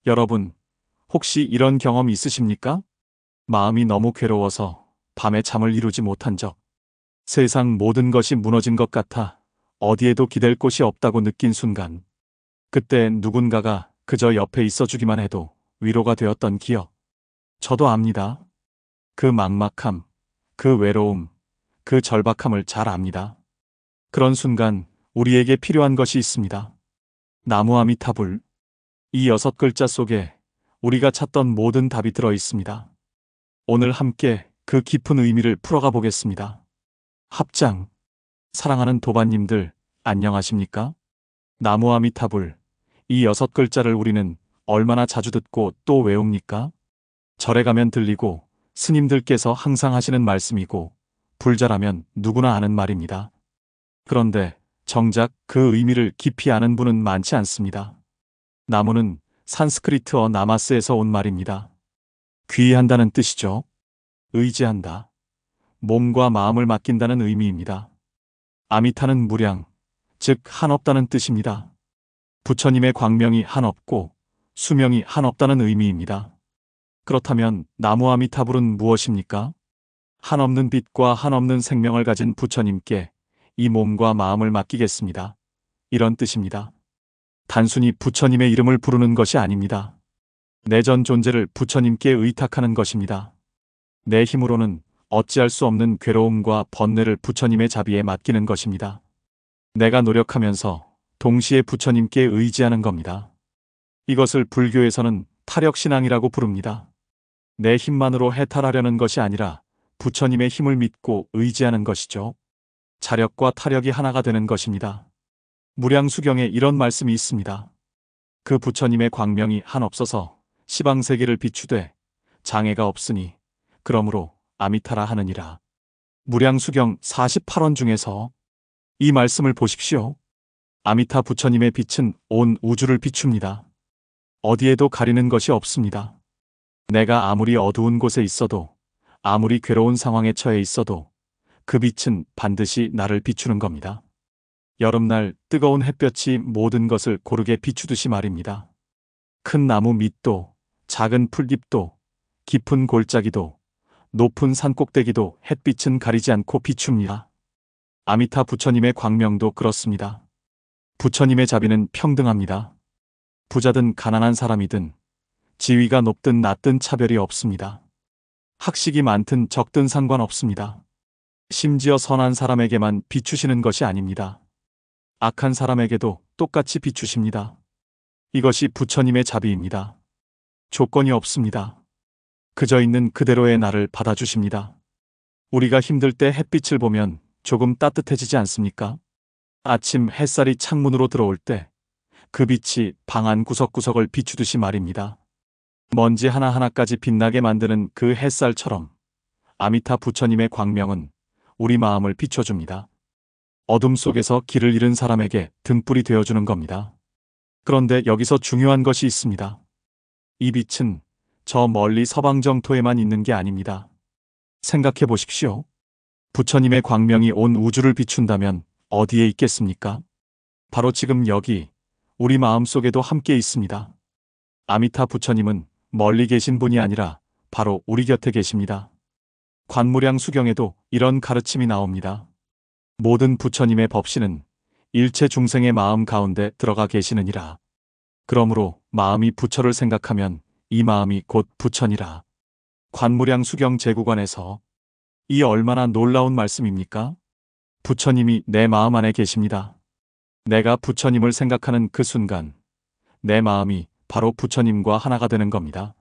여러분, 혹시 이런 경험 있으십니까? 마음이 너무 괴로워서 밤에 잠을 이루지 못한 적. 세상 모든 것이 무너진 것 같아 어디에도 기댈 곳이 없다고 느낀 순간. 그때 누군가가 그저 옆에 있어주기만 해도 위로가 되었던 기억. 저도 압니다. 그 막막함, 그 외로움, 그 절박함을 잘 압니다. 그런 순간 우리에게 필요한 것이 있습니다. 나무 아미타불. 이 6글자 속에 우리가 찾던 모든 답이 들어 있습니다. 오늘 함께 그 깊은 의미를 풀어가 보겠습니다. 합장. 사랑하는 도반님들, 안녕하십니까? 나무 아미타불. 이 6글자를 우리는 얼마나 자주 듣고 또 외웁니까? 절에 가면 들리고 스님들께서 항상 하시는 말씀이고 불자라면 누구나 아는 말입니다. 그런데 정작 그 의미를 깊이 아는 분은 많지 않습니다. 나무는 산스크리트어 나마스에서 온 말입니다. 귀의한다는 뜻이죠. 의지한다. 몸과 마음을 맡긴다는 의미입니다. 아미타는 무량, 즉 한없다는 뜻입니다. 부처님의 광명이 한없고 수명이 한없다는 의미입니다. 그렇다면 나무 아미타불은 무엇입니까? 한없는 빛과 한없는 생명을 가진 부처님께 이 몸과 마음을 맡기겠습니다. 이런 뜻입니다. 단순히 부처님의 이름을 부르는 것이 아닙니다. 내 전 존재를 부처님께 의탁하는 것입니다. 내 힘으로는 어찌할 수 없는 괴로움과 번뇌를 부처님의 자비에 맡기는 것입니다. 내가 노력하면서 동시에 부처님께 의지하는 겁니다. 이것을 불교에서는 타력신앙이라고 부릅니다. 내 힘만으로 해탈하려는 것이 아니라 부처님의 힘을 믿고 의지하는 것이죠. 자력과 타력이 하나가 되는 것입니다. 무량수경에 이런 말씀이 있습니다. 그 부처님의 광명이 한없어서 시방세계를 비추되 장애가 없으니 그러므로 아미타라 하느니라. 무량수경 48원 중에서 이 말씀을 보십시오. 아미타 부처님의 빛은 온 우주를 비춥니다. 어디에도 가리는 것이 없습니다. 내가 아무리 어두운 곳에 있어도, 아무리 괴로운 상황에 처해 있어도 그 빛은 반드시 나를 비추는 겁니다. 여름날 뜨거운 햇볕이 모든 것을 고르게 비추듯이 말입니다. 큰 나무 밑도, 작은 풀잎도, 깊은 골짜기도, 높은 산꼭대기도 햇빛은 가리지 않고 비춥니다. 아미타 부처님의 광명도 그렇습니다. 부처님의 자비는 평등합니다. 부자든 가난한 사람이든, 지위가 높든 낮든 차별이 없습니다. 학식이 많든 적든 상관없습니다. 심지어 선한 사람에게만 비추시는 것이 아닙니다. 악한 사람에게도 똑같이 비추십니다. 이것이 부처님의 자비입니다. 조건이 없습니다. 그저 있는 그대로의 나를 받아주십니다. 우리가 힘들 때 햇빛을 보면 조금 따뜻해지지 않습니까? 아침 햇살이 창문으로 들어올 때 그 빛이 방 안 구석구석을 비추듯이 말입니다. 먼지 하나하나까지 빛나게 만드는 그 햇살처럼 아미타 부처님의 광명은 우리 마음을 비춰줍니다. 어둠 속에서 길을 잃은 사람에게 등불이 되어주는 겁니다. 그런데 여기서 중요한 것이 있습니다. 이 빛은 저 멀리 서방정토에만 있는 게 아닙니다. 생각해 보십시오. 부처님의 광명이 온 우주를 비춘다면 어디에 있겠습니까? 바로 지금 여기 우리 마음속에도 함께 있습니다. 아미타 부처님은 멀리 계신 분이 아니라 바로 우리 곁에 계십니다. 관무량 수경에도 이런 가르침이 나옵니다. 모든 부처님의 법신은 일체 중생의 마음 가운데 들어가 계시느니라. 그러므로 마음이 부처를 생각하면 이 마음이 곧 부처니라. 관무량 수경 제구관에서 이 얼마나 놀라운 말씀입니까? 부처님이 내 마음 안에 계십니다. 내가 부처님을 생각하는 그 순간 내 마음이 바로 부처님과 하나가 되는 겁니다.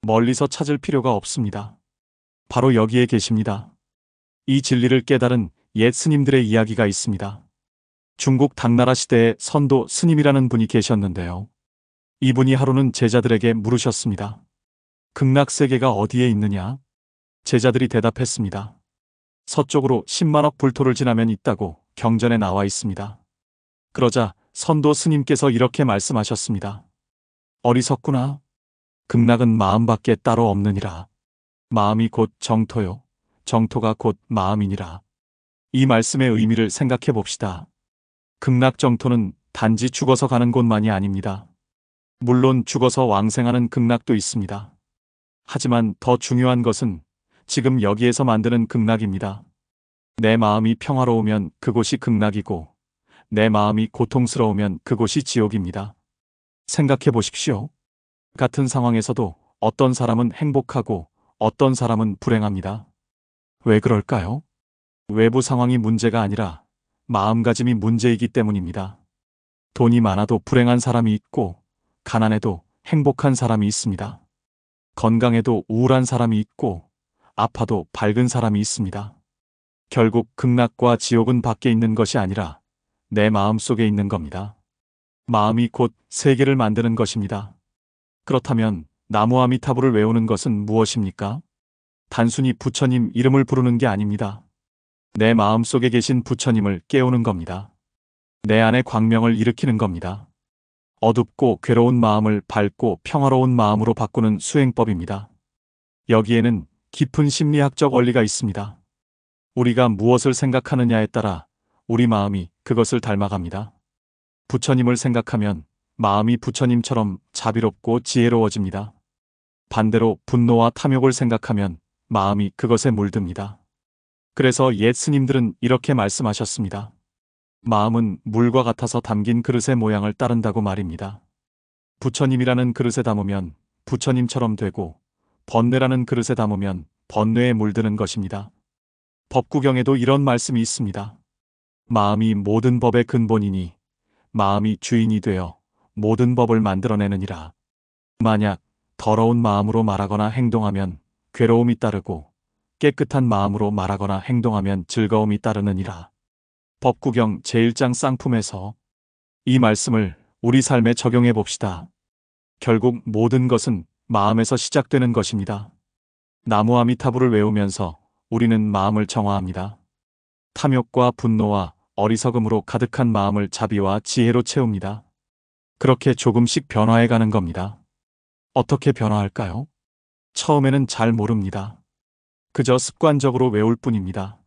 멀리서 찾을 필요가 없습니다. 바로 여기에 계십니다. 이 진리를 깨달은 옛 스님들의 이야기가 있습니다. 중국 당나라 시대에 선도 스님이라는 분이 계셨는데요. 이분이 하루는 제자들에게 물으셨습니다. 극락세계가 어디에 있느냐? 제자들이 대답했습니다. 서쪽으로 10만억 불토를 지나면 있다고 경전에 나와 있습니다. 그러자 선도 스님께서 이렇게 말씀하셨습니다. 어리석구나. 극락은 마음밖에 따로 없느니라. 마음이 곧 정토요. 정토가 곧 마음이니라. 이 말씀의 의미를 생각해 봅시다. 극락 정토는 단지 죽어서 가는 곳만이 아닙니다. 물론 죽어서 왕생하는 극락도 있습니다. 하지만 더 중요한 것은 지금 여기에서 만드는 극락입니다. 내 마음이 평화로우면 그곳이 극락이고 내 마음이 고통스러우면 그곳이 지옥입니다. 생각해 보십시오. 같은 상황에서도 어떤 사람은 행복하고 어떤 사람은 불행합니다. 왜 그럴까요? 외부 상황이 문제가 아니라 마음가짐이 문제이기 때문입니다. 돈이 많아도 불행한 사람이 있고 가난해도 행복한 사람이 있습니다. 건강해도 우울한 사람이 있고 아파도 밝은 사람이 있습니다. 결국 극락과 지옥은 밖에 있는 것이 아니라 내 마음 속에 있는 겁니다. 마음이 곧 세계를 만드는 것입니다. 그렇다면 나무 아미타불을 외우는 것은 무엇입니까? 단순히 부처님 이름을 부르는 게 아닙니다. 내 마음 속에 계신 부처님을 깨우는 겁니다. 내 안에 광명을 일으키는 겁니다. 어둡고 괴로운 마음을 밝고 평화로운 마음으로 바꾸는 수행법입니다. 여기에는 깊은 심리학적 원리가 있습니다. 우리가 무엇을 생각하느냐에 따라 우리 마음이 그것을 닮아갑니다. 부처님을 생각하면 마음이 부처님처럼 자비롭고 지혜로워집니다. 반대로 분노와 탐욕을 생각하면 마음이 그것에 물듭니다. 그래서 옛 스님들은 이렇게 말씀하셨습니다. 마음은 물과 같아서 담긴 그릇의 모양을 따른다고 말입니다. 부처님이라는 그릇에 담으면 부처님처럼 되고 번뇌라는 그릇에 담으면 번뇌에 물드는 것입니다. 법구경에도 이런 말씀이 있습니다. 마음이 모든 법의 근본이니 마음이 주인이 되어 모든 법을 만들어내느니라. 만약 더러운 마음으로 말하거나 행동하면 괴로움이 따르고 깨끗한 마음으로 말하거나 행동하면 즐거움이 따르느니라. 법구경 제1장 쌍품에서 이 말씀을 우리 삶에 적용해 봅시다. 결국 모든 것은 마음에서 시작되는 것입니다. 나무 아미타불을 외우면서 우리는 마음을 정화합니다. 탐욕과 분노와 어리석음으로 가득한 마음을 자비와 지혜로 채웁니다. 그렇게 조금씩 변화해 가는 겁니다. 어떻게 변화할까요? 처음에는 잘 모릅니다. 그저 습관적으로 외울 뿐입니다.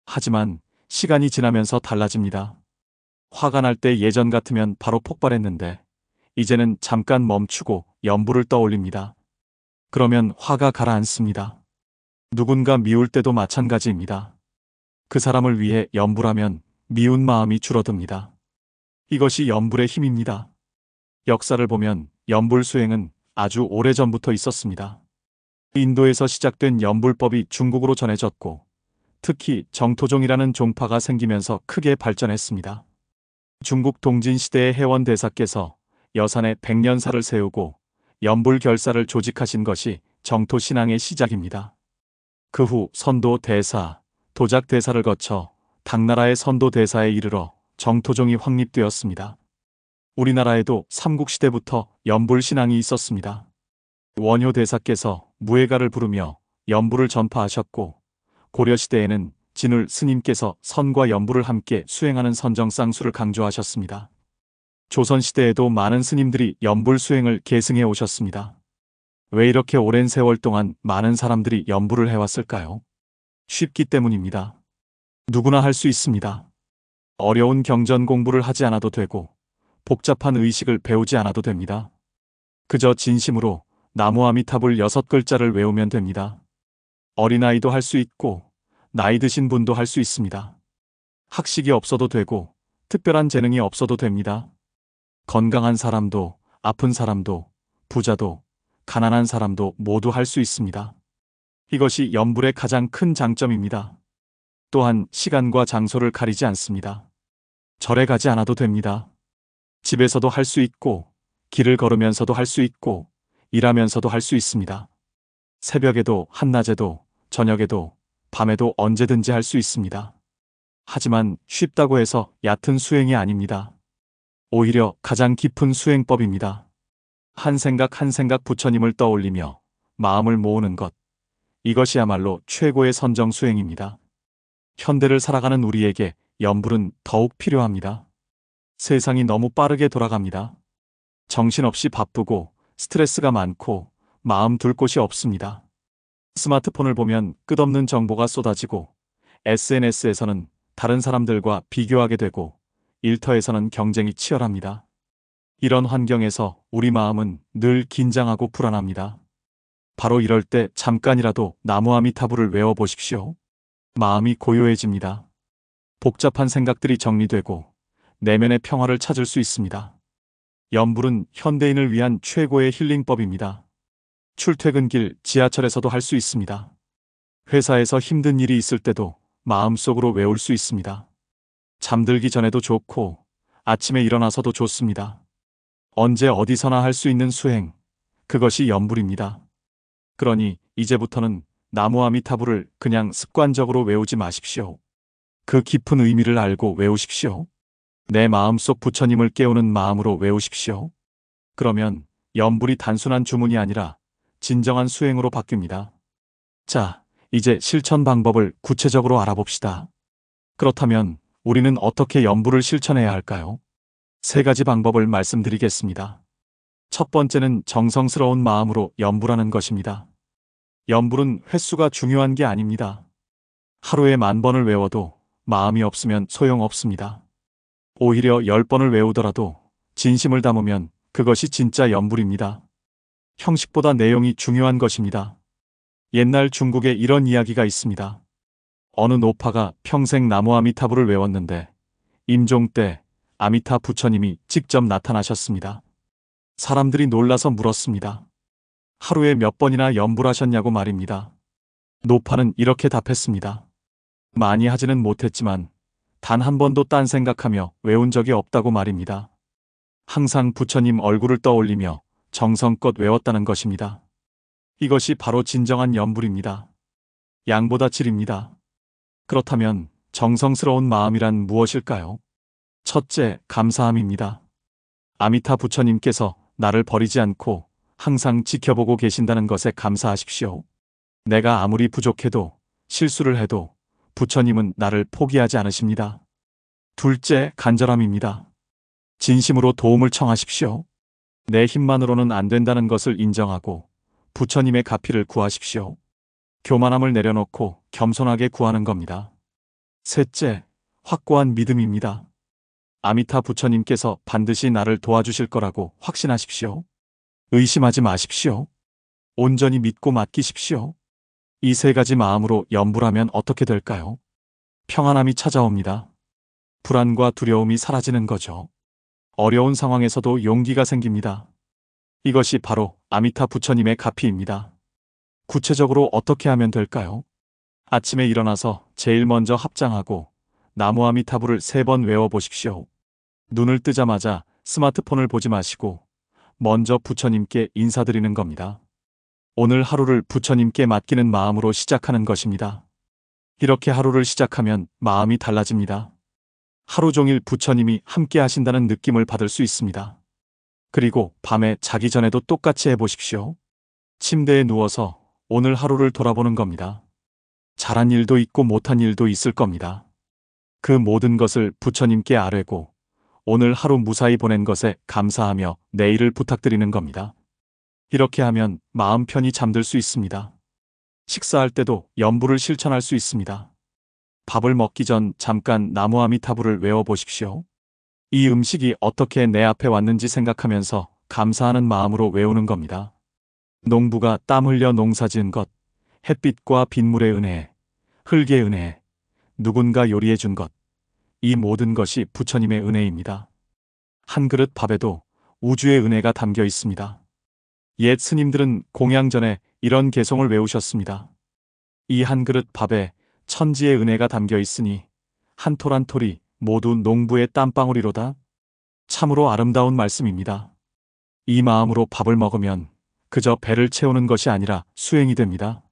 하지만 시간이 지나면서 달라집니다. 화가 날 때 예전 같으면 바로 폭발했는데 이제는 잠깐 멈추고 염불을 떠올립니다. 그러면 화가 가라앉습니다. 누군가 미울 때도 마찬가지입니다. 그 사람을 위해 염불하면 미운 마음이 줄어듭니다. 이것이 염불의 힘입니다. 역사를 보면 염불 수행은 아주 오래전부터 있었습니다. 인도에서 시작된 염불법이 중국으로 전해졌고 특히 정토종이라는 종파가 생기면서 크게 발전했습니다. 중국 동진시대의 해원대사께서 여산에 백년사를 세우고 염불결사를 조직하신 것이 정토신앙의 시작입니다. 그 후 선도대사, 도작대사를 거쳐 당나라의 선도대사에 이르러 정토종이 확립되었습니다. 우리나라에도 삼국시대부터 염불신앙이 있었습니다. 원효대사께서 무예가를 부르며 염불을 전파하셨고 고려시대에는 진울 스님께서 선과 염불을 함께 수행하는 선정쌍수를 강조하셨습니다. 조선시대에도 많은 스님들이 염불 수행을 계승해 오셨습니다. 왜 이렇게 오랜 세월 동안 많은 사람들이 염불을 해왔을까요? 쉽기 때문입니다. 누구나 할 수 있습니다. 어려운 경전 공부를 하지 않아도 되고 복잡한 의식을 배우지 않아도 됩니다. 그저 진심으로 나무 아미타불 6글자를 외우면 됩니다. 어린아이도 할 수 있고 나이 드신 분도 할 수 있습니다. 학식이 없어도 되고 특별한 재능이 없어도 됩니다. 건강한 사람도 아픈 사람도 부자도 가난한 사람도 모두 할 수 있습니다. 이것이 염불의 가장 큰 장점입니다. 또한 시간과 장소를 가리지 않습니다. 절에 가지 않아도 됩니다. 집에서도 할 수 있고 길을 걸으면서도 할 수 있고 일하면서도 할 수 있습니다. 새벽에도 한낮에도 저녁에도 밤에도 언제든지 할 수 있습니다. 하지만 쉽다고 해서 얕은 수행이 아닙니다. 오히려 가장 깊은 수행법입니다. 한 생각 한 생각 부처님을 떠올리며 마음을 모으는 것. 이것이야말로 최고의 선정 수행입니다. 현대를 살아가는 우리에게 염불은 더욱 필요합니다. 세상이 너무 빠르게 돌아갑니다. 정신없이 바쁘고 스트레스가 많고 마음 둘 곳이 없습니다. 스마트폰을 보면 끝없는 정보가 쏟아지고 SNS에서는 다른 사람들과 비교하게 되고 일터에서는 경쟁이 치열합니다. 이런 환경에서 우리 마음은 늘 긴장하고 불안합니다. 바로 이럴 때 잠깐이라도 나무 아미타불을 외워보십시오. 마음이 고요해집니다. 복잡한 생각들이 정리되고 내면의 평화를 찾을 수 있습니다. 염불은 현대인을 위한 최고의 힐링법입니다. 출퇴근길, 지하철에서도 할 수 있습니다. 회사에서 힘든 일이 있을 때도 마음속으로 외울 수 있습니다. 잠들기 전에도 좋고 아침에 일어나서도 좋습니다. 언제 어디서나 할 수 있는 수행, 그것이 염불입니다. 그러니 이제부터는 나무 아미타불을 그냥 습관적으로 외우지 마십시오. 그 깊은 의미를 알고 외우십시오. 내 마음속 부처님을 깨우는 마음으로 외우십시오. 그러면 염불이 단순한 주문이 아니라 진정한 수행으로 바뀝니다. 자, 이제 실천 방법을 구체적으로 알아봅시다. 그렇다면 우리는 어떻게 염불을 실천해야 할까요? 3가지 방법을 말씀드리겠습니다. 첫 번째는 정성스러운 마음으로 염불하는 것입니다. 염불은 횟수가 중요한 게 아닙니다. 하루에 10,000번을 외워도 마음이 없으면 소용없습니다. 오히려 10번을 외우더라도 진심을 담으면 그것이 진짜 염불입니다. 형식보다 내용이 중요한 것입니다. 옛날 중국에 이런 이야기가 있습니다. 어느 노파가 평생 나무 아미타불을 외웠는데 임종 때 아미타 부처님이 직접 나타나셨습니다. 사람들이 놀라서 물었습니다. 하루에 몇 번이나 염불하셨냐고 말입니다. 노파는 이렇게 답했습니다. 많이 하지는 못했지만 단 한 번도 딴 생각하며 외운 적이 없다고 말입니다. 항상 부처님 얼굴을 떠올리며 정성껏 외웠다는 것입니다. 이것이 바로 진정한 염불입니다. 양보다 질입니다. 그렇다면 정성스러운 마음이란 무엇일까요? 첫째, 감사함입니다. 아미타 부처님께서 나를 버리지 않고 항상 지켜보고 계신다는 것에 감사하십시오. 내가 아무리 부족해도 실수를 해도 부처님은 나를 포기하지 않으십니다. 둘째, 간절함입니다. 진심으로 도움을 청하십시오. 내 힘만으로는 안 된다는 것을 인정하고 부처님의 가피를 구하십시오. 교만함을 내려놓고 겸손하게 구하는 겁니다. 셋째, 확고한 믿음입니다. 아미타 부처님께서 반드시 나를 도와주실 거라고 확신하십시오. 의심하지 마십시오. 온전히 믿고 맡기십시오. 이 3가지 마음으로 염불하면 어떻게 될까요? 평안함이 찾아옵니다. 불안과 두려움이 사라지는 거죠. 어려운 상황에서도 용기가 생깁니다. 이것이 바로 아미타 부처님의 가피입니다. 구체적으로 어떻게 하면 될까요? 아침에 일어나서 제일 먼저 합장하고 나무 아미타불을 3번 외워보십시오. 눈을 뜨자마자 스마트폰을 보지 마시고 먼저 부처님께 인사드리는 겁니다. 오늘 하루를 부처님께 맡기는 마음으로 시작하는 것입니다. 이렇게 하루를 시작하면 마음이 달라집니다. 하루 종일 부처님이 함께 하신다는 느낌을 받을 수 있습니다. 그리고 밤에 자기 전에도 똑같이 해보십시오. 침대에 누워서 오늘 하루를 돌아보는 겁니다. 잘한 일도 있고 못한 일도 있을 겁니다. 그 모든 것을 부처님께 아뢰고 오늘 하루 무사히 보낸 것에 감사하며 내일을 부탁드리는 겁니다. 이렇게 하면 마음 편히 잠들 수 있습니다. 식사할 때도 염불을 실천할 수 있습니다. 밥을 먹기 전 잠깐 나무 아미타불을 외워보십시오. 이 음식이 어떻게 내 앞에 왔는지 생각하면서 감사하는 마음으로 외우는 겁니다. 농부가 땀 흘려 농사 지은 것, 햇빛과 빗물의 은혜, 흙의 은혜, 누군가 요리해 준 것, 이 모든 것이 부처님의 은혜입니다. 한 그릇 밥에도 우주의 은혜가 담겨 있습니다. 옛 스님들은 공양 전에 이런 개송을 외우셨습니다. 이 한 그릇 밥에 천지의 은혜가 담겨 있으니 한 톨 한 톨이 모두 농부의 땀방울이로다. 참으로 아름다운 말씀입니다. 이 마음으로 밥을 먹으면 그저 배를 채우는 것이 아니라 수행이 됩니다.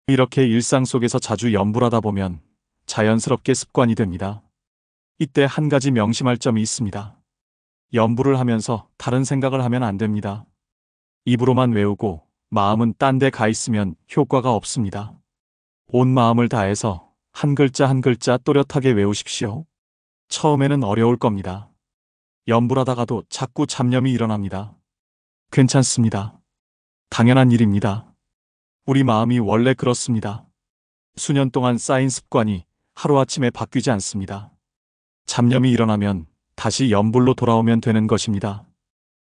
이렇게 일상 속에서 자주 염불하다 보면 자연스럽게 습관이 됩니다. 이때 한 가지 명심할 점이 있습니다. 염불을 하면서 다른 생각을 하면 안 됩니다. 입으로만 외우고 마음은 딴 데 가 있으면 효과가 없습니다. 온 마음을 다해서 한 글자 한 글자 또렷하게 외우십시오. 처음에는 어려울 겁니다. 염불하다가도 자꾸 잡념이 일어납니다. 괜찮습니다. 당연한 일입니다. 우리 마음이 원래 그렇습니다. 수년 동안 쌓인 습관이 하루아침에 바뀌지 않습니다. 잡념이 일어나면 다시 염불로 돌아오면 되는 것입니다.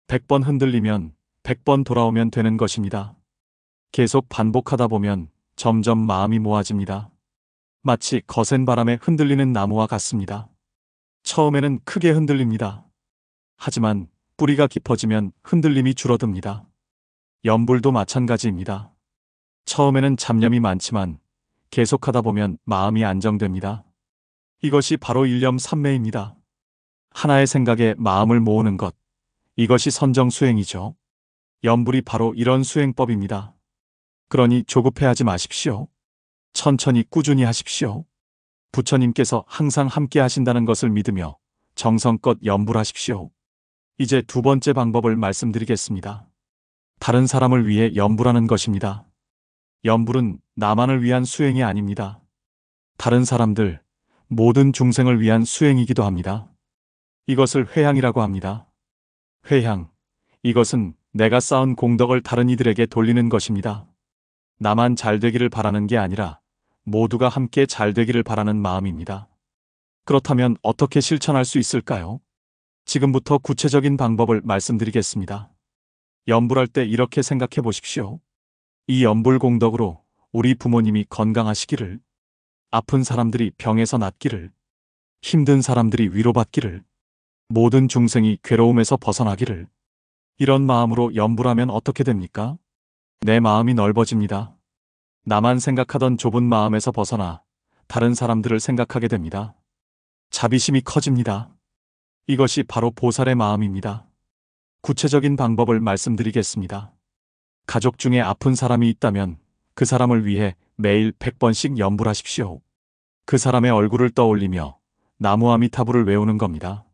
100번 흔들리면 100번 돌아오면 되는 것입니다. 계속 반복하다 보면 점점 마음이 모아집니다. 마치 거센 바람에 흔들리는 나무와 같습니다. 처음에는 크게 흔들립니다. 하지만 뿌리가 깊어지면 흔들림이 줄어듭니다. 염불도 마찬가지입니다. 처음에는 잡념이 많지만 계속하다 보면 마음이 안정됩니다. 이것이 바로 일념삼매입니다. 하나의 생각에 마음을 모으는 것, 이것이 선정수행이죠. 염불이 바로 이런 수행법입니다. 그러니 조급해하지 마십시오. 천천히 꾸준히 하십시오. 부처님께서 항상 함께 하신다는 것을 믿으며 정성껏 염불하십시오. 이제 두 번째 방법을 말씀드리겠습니다. 다른 사람을 위해 염불하는 것입니다. 염불은 나만을 위한 수행이 아닙니다. 다른 사람들, 모든 중생을 위한 수행이기도 합니다. 이것을 회향이라고 합니다. 회향, 이것은 내가 쌓은 공덕을 다른 이들에게 돌리는 것입니다. 나만 잘 되기를 바라는 게 아니라 모두가 함께 잘 되기를 바라는 마음입니다. 그렇다면 어떻게 실천할 수 있을까요? 지금부터 구체적인 방법을 말씀드리겠습니다. 염불할 때 이렇게 생각해 보십시오. 이 염불 공덕으로 우리 부모님이 건강하시기를, 아픈 사람들이 병에서 낫기를, 힘든 사람들이 위로받기를, 모든 중생이 괴로움에서 벗어나기를, 이런 마음으로 염불하면 어떻게 됩니까? 내 마음이 넓어집니다. 나만 생각하던 좁은 마음에서 벗어나 다른 사람들을 생각하게 됩니다. 자비심이 커집니다. 이것이 바로 보살의 마음입니다. 구체적인 방법을 말씀드리겠습니다. 가족 중에 아픈 사람이 있다면 그 사람을 위해 매일 100번씩 염불하십시오. 그 사람의 얼굴을 떠올리며 나무아미타불을 외우는 겁니다.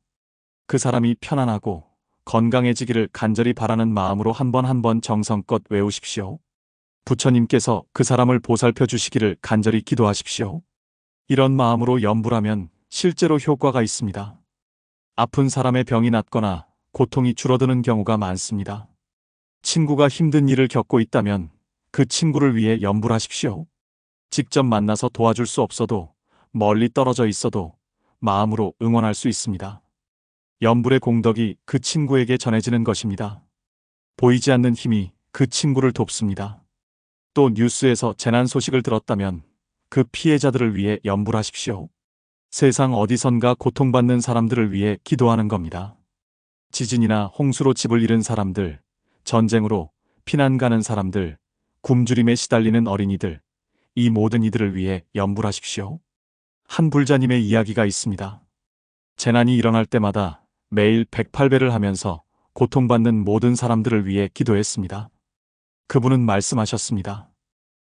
그 사람이 편안하고 건강해지기를 간절히 바라는 마음으로 한 번 한 번 정성껏 외우십시오. 부처님께서 그 사람을 보살펴 주시기를 간절히 기도하십시오. 이런 마음으로 염불하면 실제로 효과가 있습니다. 아픈 사람의 병이 낫거나 고통이 줄어드는 경우가 많습니다. 친구가 힘든 일을 겪고 있다면 그 친구를 위해 염불하십시오. 직접 만나서 도와줄 수 없어도 멀리 떨어져 있어도 마음으로 응원할 수 있습니다. 염불의 공덕이 그 친구에게 전해지는 것입니다. 보이지 않는 힘이 그 친구를 돕습니다. 또 뉴스에서 재난 소식을 들었다면 그 피해자들을 위해 염불하십시오. 세상 어디선가 고통받는 사람들을 위해 기도하는 겁니다. 지진이나 홍수로 집을 잃은 사람들, 전쟁으로 피난 가는 사람들, 굶주림에 시달리는 어린이들, 이 모든 이들을 위해 염불하십시오. 한 불자님의 이야기가 있습니다. 재난이 일어날 때마다 매일 108배를 하면서 고통받는 모든 사람들을 위해 기도했습니다. 그분은 말씀하셨습니다.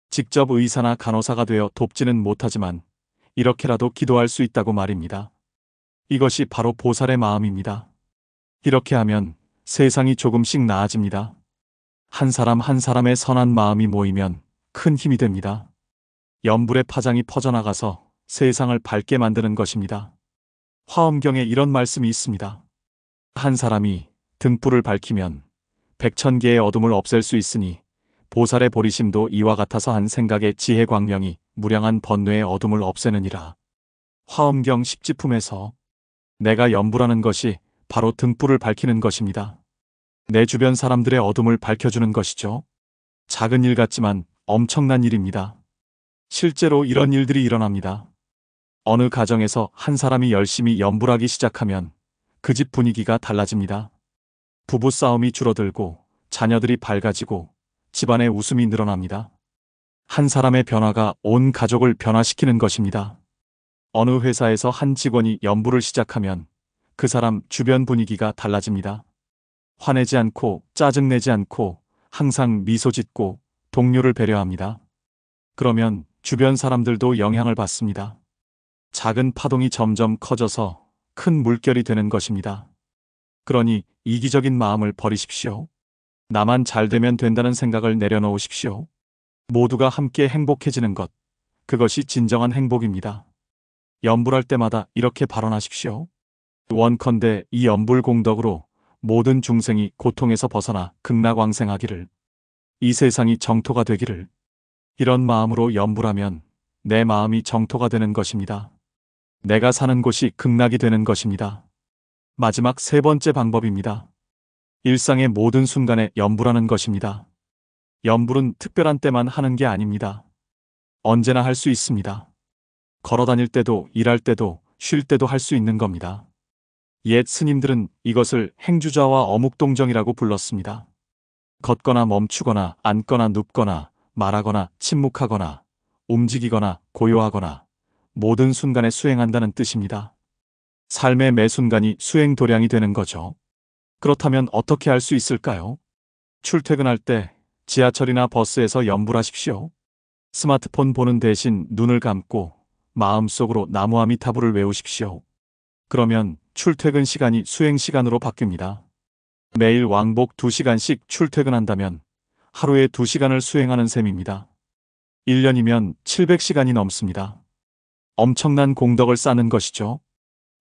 직접 의사나 간호사가 되어 돕지는 못하지만 이렇게라도 기도할 수 있다고 말입니다. 이것이 바로 보살의 마음입니다. 이렇게 하면 세상이 조금씩 나아집니다. 한 사람 한 사람의 선한 마음이 모이면 큰 힘이 됩니다. 염불의 파장이 퍼져나가서 세상을 밝게 만드는 것입니다. 화엄경에 이런 말씀이 있습니다. 한 사람이 등불을 밝히면 100,000개의 어둠을 없앨 수 있으니 보살의 보리심도 이와 같아서 한 생각의 지혜 광명이 무량한 번뇌의 어둠을 없애느니라. 화엄경 십지품에서 내가 염불하는 것이 바로 등불을 밝히는 것입니다. 내 주변 사람들의 어둠을 밝혀주는 것이죠. 작은 일 같지만 엄청난 일입니다. 실제로 이런 일들이 일어납니다. 어느 가정에서 한 사람이 열심히 염불하기 시작하면 그 집 분위기가 달라집니다. 부부싸움이 줄어들고 자녀들이 밝아지고 집안의 웃음이 늘어납니다. 한 사람의 변화가 온 가족을 변화시키는 것입니다. 어느 회사에서 한 직원이 염불을 시작하면 그 사람 주변 분위기가 달라집니다. 화내지 않고 짜증내지 않고 항상 미소 짓고 동료를 배려합니다. 그러면 주변 사람들도 영향을 받습니다. 작은 파동이 점점 커져서 큰 물결이 되는 것입니다. 그러니 이기적인 마음을 버리십시오. 나만 잘 되면 된다는 생각을 내려놓으십시오. 모두가 함께 행복해지는 것, 그것이 진정한 행복입니다. 염불할 때마다 이렇게 발언하십시오. 원컨대 이 염불 공덕으로 모든 중생이 고통에서 벗어나 극락왕생하기를, 이 세상이 정토가 되기를, 이런 마음으로 염불하면 내 마음이 정토가 되는 것입니다. 내가 사는 곳이 극락이 되는 것입니다. 마지막 세 번째 방법입니다. 일상의 모든 순간에 염불하는 것입니다. 염불은 특별한 때만 하는 게 아닙니다. 언제나 할 수 있습니다. 걸어 다닐 때도, 일할 때도, 쉴 때도 할 수 있는 겁니다. 옛 스님들은 이것을 행주좌와 어묵동정이라고 불렀습니다. 걷거나 멈추거나 앉거나 눕거나 말하거나 침묵하거나 움직이거나 고요하거나 모든 순간에 수행한다는 뜻입니다. 삶의 매 순간이 수행 도량이 되는 거죠. 그렇다면 어떻게 할 수 있을까요? 출퇴근할 때 지하철이나 버스에서 염불하십시오. 스마트폰 보는 대신 눈을 감고 마음속으로 나무아미타불을 외우십시오. 그러면 출퇴근 시간이 수행 시간으로 바뀝니다. 매일 왕복 2시간씩 출퇴근한다면 하루에 2시간을 수행하는 셈입니다. 1년이면 700시간이 넘습니다. 엄청난 공덕을 쌓는 것이죠.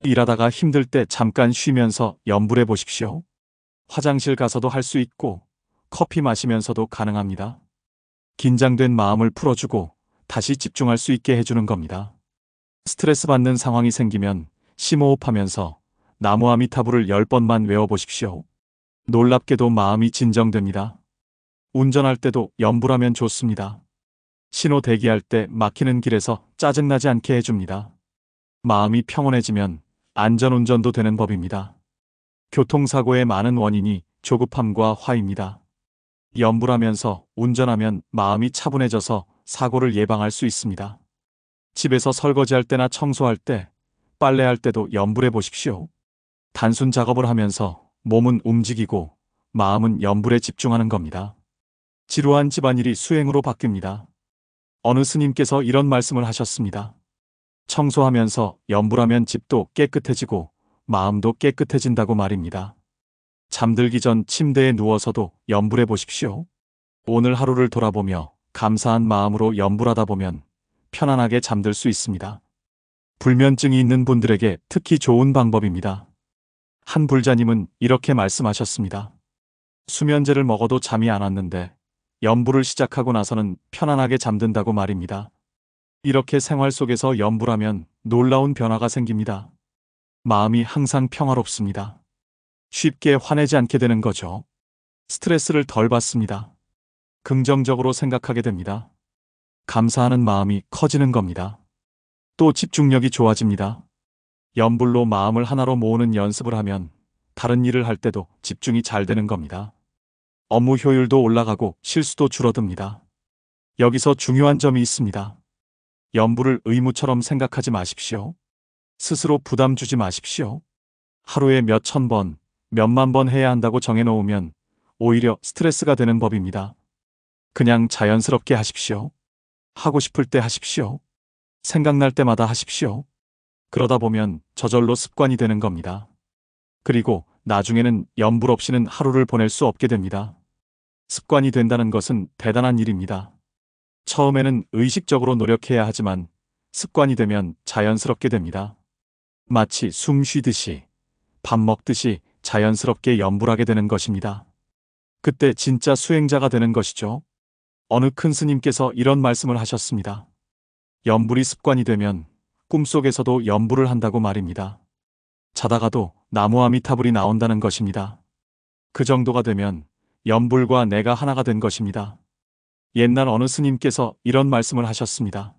일하다가 힘들 때 잠깐 쉬면서 염불해 보십시오. 화장실 가서도 할 수 있고 커피 마시면서도 가능합니다. 긴장된 마음을 풀어주고 다시 집중할 수 있게 해주는 겁니다. 스트레스 받는 상황이 생기면 심호흡하면서 나무아미타불을 10번만 외워보십시오. 놀랍게도 마음이 진정됩니다. 운전할 때도 염불하면 좋습니다. 신호 대기할 때 막히는 길에서 짜증나지 않게 해줍니다. 마음이 평온해지면 안전운전도 되는 법입니다. 교통사고의 많은 원인이 조급함과 화입니다. 염불하면서 운전하면 마음이 차분해져서 사고를 예방할 수 있습니다. 집에서 설거지할 때나 청소할 때, 빨래할 때도 염불해 보십시오. 단순 작업을 하면서 몸은 움직이고 마음은 염불에 집중하는 겁니다. 지루한 집안일이 수행으로 바뀝니다. 어느 스님께서 이런 말씀을 하셨습니다. 청소하면서 염불하면 집도 깨끗해지고 마음도 깨끗해진다고 말입니다. 잠들기 전 침대에 누워서도 염불해 보십시오. 오늘 하루를 돌아보며 감사한 마음으로 염불하다 보면 편안하게 잠들 수 있습니다. 불면증이 있는 분들에게 특히 좋은 방법입니다. 한 불자님은 이렇게 말씀하셨습니다. 수면제를 먹어도 잠이 안 왔는데 염불을 시작하고 나서는 편안하게 잠든다고 말입니다. 이렇게 생활 속에서 염불하면 놀라운 변화가 생깁니다. 마음이 항상 평화롭습니다. 쉽게 화내지 않게 되는 거죠. 스트레스를 덜 받습니다. 긍정적으로 생각하게 됩니다. 감사하는 마음이 커지는 겁니다. 또 집중력이 좋아집니다. 염불로 마음을 하나로 모으는 연습을 하면 다른 일을 할 때도 집중이 잘 되는 겁니다. 업무 효율도 올라가고 실수도 줄어듭니다. 여기서 중요한 점이 있습니다. 염불을 의무처럼 생각하지 마십시오. 스스로 부담 주지 마십시오. 하루에 몇 천 번, 몇만 번 해야 한다고 정해놓으면 오히려 스트레스가 되는 법입니다. 그냥 자연스럽게 하십시오. 하고 싶을 때 하십시오. 생각날 때마다 하십시오. 그러다 보면 저절로 습관이 되는 겁니다. 그리고 나중에는 염불 없이는 하루를 보낼 수 없게 됩니다. 습관이 된다는 것은 대단한 일입니다. 처음에는 의식적으로 노력해야 하지만 습관이 되면 자연스럽게 됩니다. 마치 숨 쉬듯이, 밥 먹듯이 자연스럽게 염불하게 되는 것입니다. 그때 진짜 수행자가 되는 것이죠. 어느 큰 스님께서 이런 말씀을 하셨습니다. 염불이 습관이 되면 꿈속에서도 염불을 한다고 말입니다. 자다가도 나무아미타불이 나온다는 것입니다. 그 정도가 되면 염불과 내가 하나가 된 것입니다. 옛날 어느 스님께서 이런 말씀을 하셨습니다.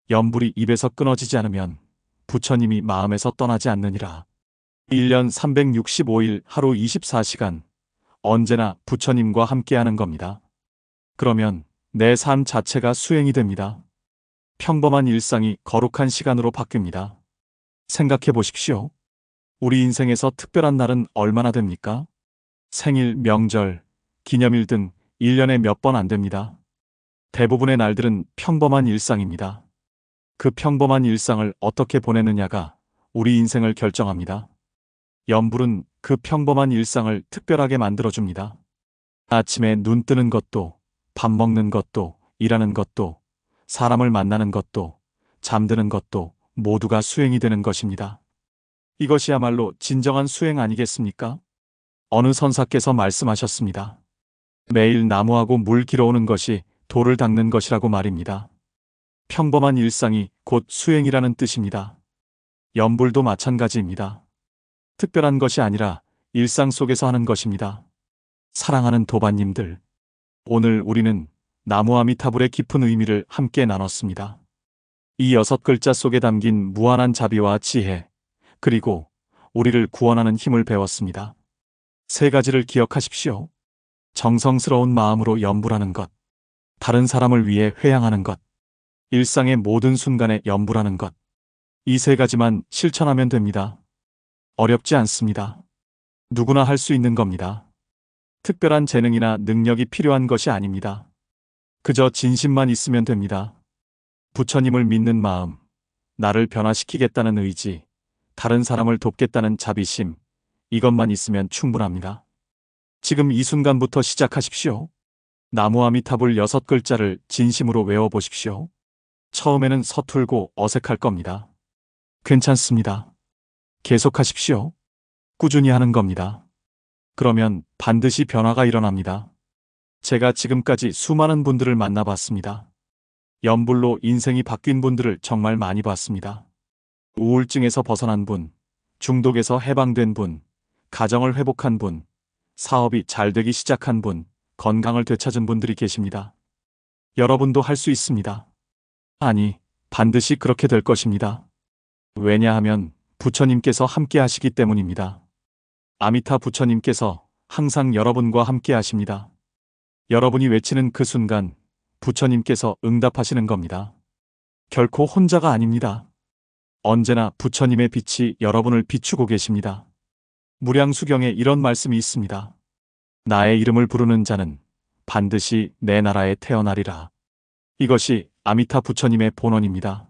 염불이 입에서 끊어지지 않으면 부처님이 마음에서 떠나지 않느니라. 1년 365일 하루 24시간 언제나 부처님과 함께하는 겁니다. 그러면 내 삶 자체가 수행이 됩니다. 평범한 일상이 거룩한 시간으로 바뀝니다. 생각해 보십시오. 우리 인생에서 특별한 날은 얼마나 됩니까? 생일, 명절, 기념일 등 1년에 몇 번 안 됩니다. 대부분의 날들은 평범한 일상입니다. 그 평범한 일상을 어떻게 보내느냐가 우리 인생을 결정합니다. 염불은 그 평범한 일상을 특별하게 만들어줍니다. 아침에 눈 뜨는 것도, 밥 먹는 것도, 일하는 것도, 사람을 만나는 것도, 잠드는 것도 모두가 수행이 되는 것입니다. 이것이야말로 진정한 수행 아니겠습니까? 어느 선사께서 말씀하셨습니다. 매일 나무하고 물 길어오는 것이 돌을 닦는 것이라고 말입니다. 평범한 일상이 곧 수행이라는 뜻입니다. 염불도 마찬가지입니다. 특별한 것이 아니라 일상 속에서 하는 것입니다. 사랑하는 도반님들, 오늘 우리는 나무 아미타불의 깊은 의미를 함께 나눴습니다. 이 6글자 속에 담긴 무한한 자비와 지혜, 그리고 우리를 구원하는 힘을 배웠습니다. 3가지를 기억하십시오. 정성스러운 마음으로 염불하는 것, 다른 사람을 위해 회양하는 것, 일상의 모든 순간에 염불하는 것. 이 3가지만 실천하면 됩니다. 어렵지 않습니다. 누구나 할 수 있는 겁니다. 특별한 재능이나 능력이 필요한 것이 아닙니다. 그저 진심만 있으면 됩니다. 부처님을 믿는 마음, 나를 변화시키겠다는 의지, 다른 사람을 돕겠다는 자비심, 이것만 있으면 충분합니다. 지금 이 순간부터 시작하십시오. 나무 아미타불 6글자를 진심으로 외워보십시오. 처음에는 서툴고 어색할 겁니다. 괜찮습니다. 계속하십시오. 꾸준히 하는 겁니다. 그러면 반드시 변화가 일어납니다. 제가 지금까지 수많은 분들을 만나봤습니다. 염불로 인생이 바뀐 분들을 정말 많이 봤습니다. 우울증에서 벗어난 분, 중독에서 해방된 분, 가정을 회복한 분, 사업이 잘 되기 시작한 분, 건강을 되찾은 분들이 계십니다. 여러분도 할 수 있습니다. 아니, 반드시 그렇게 될 것입니다. 왜냐하면 부처님께서 함께 하시기 때문입니다. 아미타 부처님께서 항상 여러분과 함께 하십니다. 여러분이 외치는 그 순간 부처님께서 응답하시는 겁니다. 결코 혼자가 아닙니다. 언제나 부처님의 빛이 여러분을 비추고 계십니다. 무량수경에 이런 말씀이 있습니다. 나의 이름을 부르는 자는 반드시 내 나라에 태어나리라. 이것이 아미타 부처님의 본원입니다.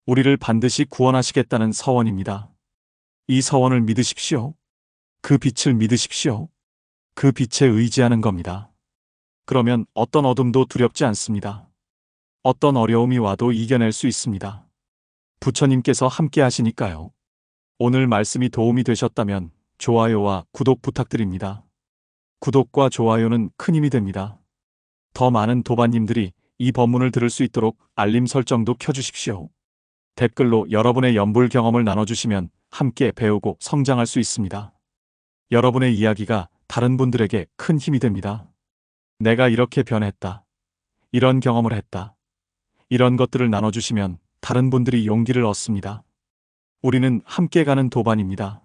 우리를 반드시 구원하시겠다는 서원입니다. 이 서원을 믿으십시오. 그 빛을 믿으십시오. 그 빛에 의지하는 겁니다. 그러면 어떤 어둠도 두렵지 않습니다. 어떤 어려움이 와도 이겨낼 수 있습니다. 부처님께서 함께 하시니까요. 오늘 말씀이 도움이 되셨다면 좋아요와 구독 부탁드립니다. 구독과 좋아요는 큰 힘이 됩니다. 더 많은 도반님들이 이 법문을 들을 수 있도록 알림 설정도 켜주십시오. 댓글로 여러분의 염불 경험을 나눠주시면 함께 배우고 성장할 수 있습니다. 여러분의 이야기가 다른 분들에게 큰 힘이 됩니다. 내가 이렇게 변했다. 이런 경험을 했다. 이런 것들을 나눠주시면 다른 분들이 용기를 얻습니다. 우리는 함께 가는 도반입니다.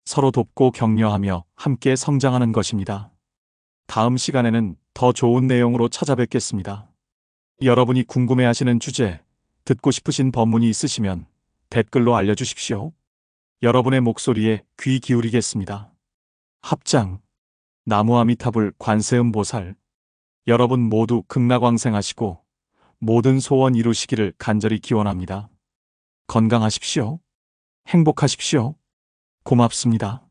서로 돕고 격려하며 함께 성장하는 것입니다. 다음 시간에는 더 좋은 내용으로 찾아뵙겠습니다. 여러분이 궁금해하시는 주제, 듣고 싶으신 법문이 있으시면 댓글로 알려주십시오. 여러분의 목소리에 귀 기울이겠습니다. 합장, 나무 아미타불 관세음 보살. 여러분 모두 극락왕생하시고 모든 소원 이루시기를 간절히 기원합니다. 건강하십시오. 행복하십시오. 고맙습니다.